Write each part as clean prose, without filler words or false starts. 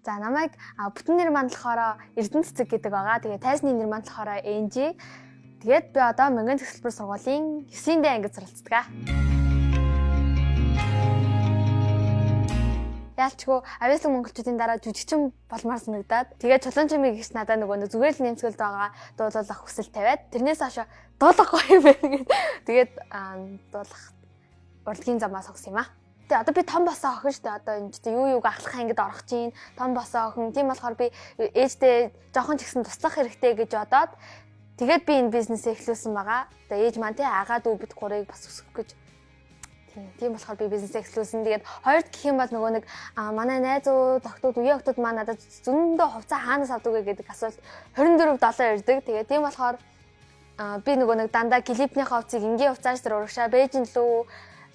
За намайг бүтэн нэр маань болохоор Эрдэнэ цэцэг гэдэг байгаа. Тэгээ тайзны нэр маань болохоор NG. Тэгээд би одоо Мөнгөн төгсөлбөр сургуулийн 9-р ангид суралцдаг. Яалчгүй авьяаслаг монголчуудын дараа жүжигчин болмоор санагдаад тэгээд чулуун чимиг гэж надад нөгөө зүгээр л нэмсгэлд байгаа дуулах хүсэл тавиад тэрнээс хойш дуулахгүй юм байна гэдэг. Тэгээд дуулах урлагийн замаа сонгосон юм аа. Тэгээ одоо би том босоо охин шүү дээ. Одоо энэ чинь юу ахлах ангид орох чинь том босоо охин. Тийм болохоор би ээждээ жоохон ч ихсэн туслах хэрэгтэй гэж бодоод тэгээд би энэ бизнесээ эхлүүлсэн байгаа. Тэгээ ээж маань тий агаа дүү бид гурыг бас өсгөх гэж тийм болохоор би бизнесээ эхлүүлсэн. Тэгээд хоёрд гэх юм бол нөгөө нэг манай найзууд, охтууд, үеийн охтууд маань надад зөндөө хувцас хаанаас авдаг вэ гэдэг асуулт 24/7 ирдэг. Тэгээд тийм болохоор би нөгөө нэг дандаа клипний хувцсыг энгийн хувцааш тэр урагшаа Бээжин лөө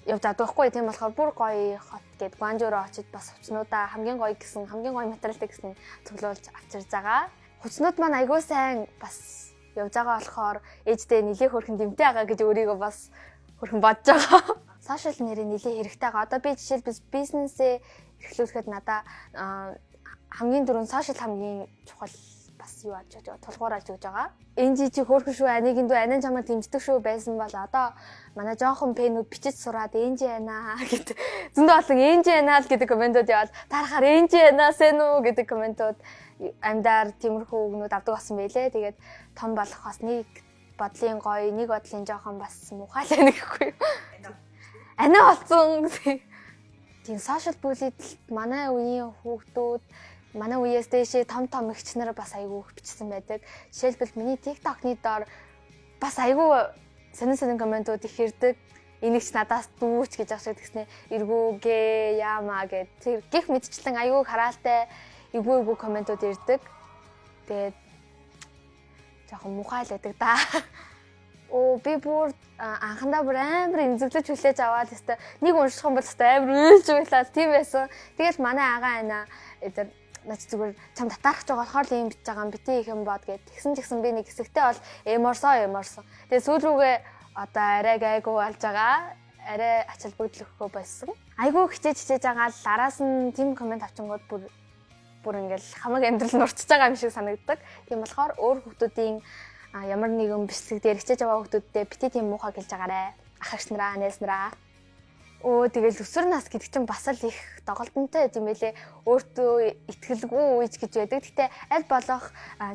явж чадахгүй. Тийм болохоор бүр гоё хот гээд Гуанжуроо очиж бас хувцснуудаа хамгийн гоё гэсэн хамгийн гоё материалтай гэсэн цуглуулж авчирж байгаа. Хувцснууд маань айгүй сайн бас явж байгаа болохоор ээждээ нэлээ хөрхэн дэмтэй байгаа гэж өөрийгөө бас хөрхэн бодож байгаа. Сошиал нэрийн нэлээ хэрэгтэй байгаа. Одоо би жишээлбэл бизнесээ эрхлүүлэхэд надаа хамгийн дөрөв сошиал хамгийн чухал бас юу ааж байгаа тулгуур ааж өгж байгаа. Энэ чи хөөрхөн шүү анигийн дүү анин чамаа дэмждэг шүү байсан бол одоо манай жоохон пэнүүд бичиж сураад энж байна гэдэг зөндөө олон энж байна л гэдэг комментууд яваад тарахаар энж байнаасэ нүү гэдэг комментууд амьдаар тиймэрхүү үгнүүд авдаг болсон байлээ. Тэгээд том болох бас нэг бодлын гоё нэг бодлын жоохон бас муухай л байна гэхгүй юу. Анаа болсон. Тийм сошиал бүлэд манай үеийн хүүхдүүд манай үеэс дэшээ том эгч нар бас айгүй их бичсэн байдаг. Жишээлбэл миний TikTok-ны доор бас айгүй сонин комментууд их ирдэг. Энийгч надаас дүүч гэж ашиг тэгснэ эргүүгээ яамаа гэд тэр гих мэдчлэн айгүй хараалтай эвгүй комментууд ирдэг. Тэгээд жоохон муухай л байдаг да. Би бүр анхандаа бүр амар эмзэглэж хүлээж аваад тест нэг унших юм бол тест амар үйлж байлаа тийм байсан. Тэгэл манай агаа анаа эдэр наач зүгээр чам татаарах байгаа болохоор л юм бич байгаа юм бити их юм бод гэд тэгсэн ч гэсэн би нэг хэсэгтээ бол эморсон. Тэгээ сүүл рүүгээ одоо арай гайгүй болж байгаа. Арай ачаал бүгдлөхгүй байсан. Айгүй хичээж байгаа л араас нь тийм коммент авчингууд бүр ингээл хамаг амьдрал нурчж байгаа юм шиг санагддаг. Тийм болохоор өөр хүмүүсийн ямар нэгэн бичлэг дээр хичээж байгаа хүмүүстэй бити тийм муухай гэлж байгаарэ. Ах эгч нараа, найз нараа. Тэгэл өсвөр нас гэдэг чинь бас л их доголдонтой юм байлээ. Өөртөө итгэлгүй үйж гэж байдаг. Гэтэ аль болох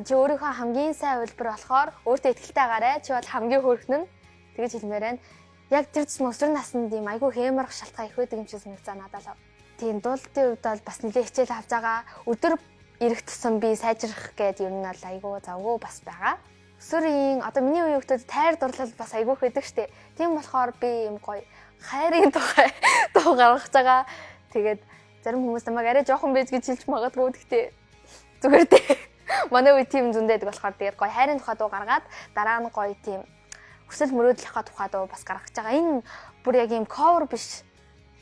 чи өөрийнхөө хамгийн сайн үйлбэр болохоор өөртөө итгэлтэй агаарэ. Чи бол хамгийн хөөрхөн нь тэгэж хэлмээр байна. Яг тэр чинь өсвөр наснд юм айгүй хэмэрх шалтгаан их байдаг юм шиг санагцаа надад. Тийм дуулалтын үед бол бас нэлээ хичээл авч байгаа. Өдөр ирэх тусам би сайжрах гэдэг юм нь бол айгүй завгүй бас байгаа. Өсвөрийн одоо миний үеийн хүмүүс тайр дурлал бас айгүй хэдэг штэ. Тийм болохоор би юм гоё хайрын тухай дуу гаргаж байгаа. Тэгээд зарим хүмүүс намайг арай жоохон байж гэж хэлж магадгүй. Гэхдээ зүгээр дээ. Манай үе тийм зүндэдэг болохоор тэгээд гоё хайрын тухай дуу гаргаад дараа нь гоё тийм хүсэл мөрөөдлийнхаа тухай дуу бас гаргаж байгаа. Энэ бүр яг юм cover биш.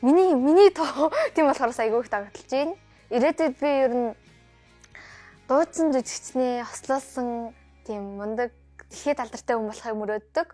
Миний дуу тийм болохоор айгүй их дагталж байна. Ирээдүйд би ер нь дуучин жүжигчний хослуулсан тийм мундаг дэлхийд алдартай хүн болохыг мөрөөддөг.